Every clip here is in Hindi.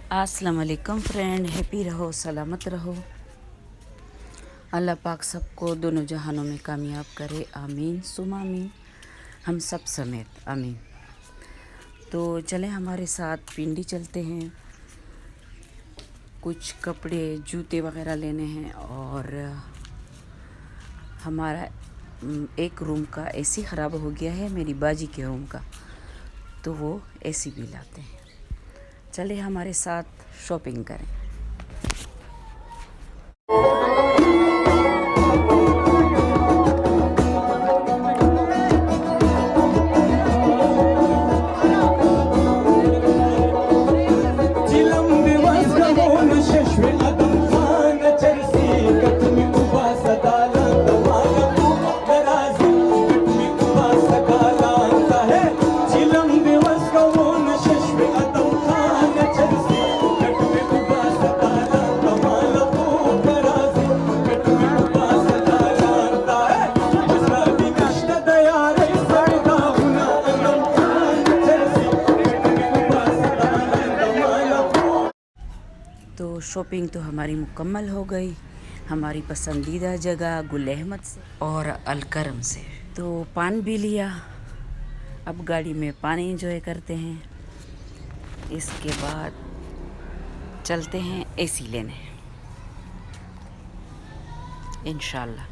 अस्सलाम वालेकुम फ्रेंड, हैप्पी रहो, सलामत रहो। अल्लाह पाक सबको दोनों जहानों में कामयाब करे, आमीन सुमा आमीन, हम सब समेत आमीन। तो चलें हमारे साथ पिंडी चलते हैं, कुछ कपड़े जूते वगैरह लेने हैं और हमारा एक रूम का एसी ख़राब हो गया है, मेरी बाजी के रूम का, तो वो एसी भी लाते हैं। चले हमारे साथ शॉपिंग करें। तो शॉपिंग तो हमारी मुकम्मल हो गई, हमारी पसंदीदा जगह गुल अहमद से और अलकरम से। तो पान भी लिया, अब गाड़ी में पानी एंजॉय करते हैं। इसके बाद चलते हैं एसी लेने इंशाल्लाह।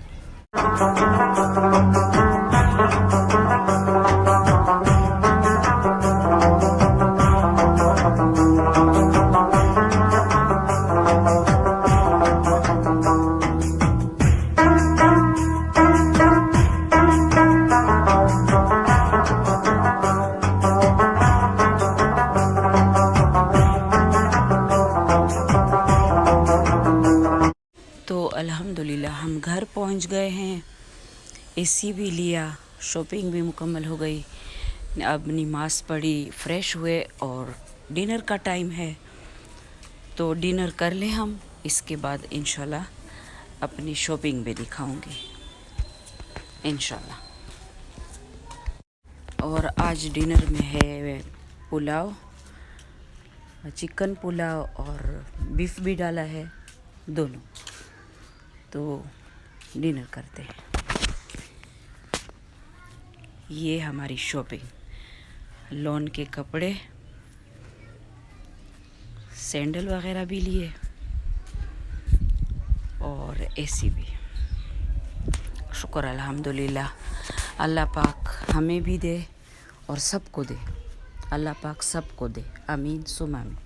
तो अल्हम्दुलिल्लाह हम घर पहुंच गए हैं, एसी भी लिया, शॉपिंग भी मुकम्मल हो गई। अब नमाज़ पढ़ी, फ्रेश हुए और डिनर का टाइम है, तो डिनर कर लें हम। इसके बाद इंशाल्लाह अपनी शॉपिंग भी दिखाऊंगी इंशाल्लाह। और आज डिनर में है पुलाव, चिकन पुलाव और बीफ भी डाला है, दोनों। तो डिनर करते हैं। ये हमारी शॉपिंग, लॉन के कपड़े, सैंडल वगैरह भी लिए और एसी भी। शुक्र अल्हम्दुलिल्लाह, अल्लाह पाक हमें भी दे और सबको दे, अल्लाह पाक सबको दे, आमीन सुमा आमीन।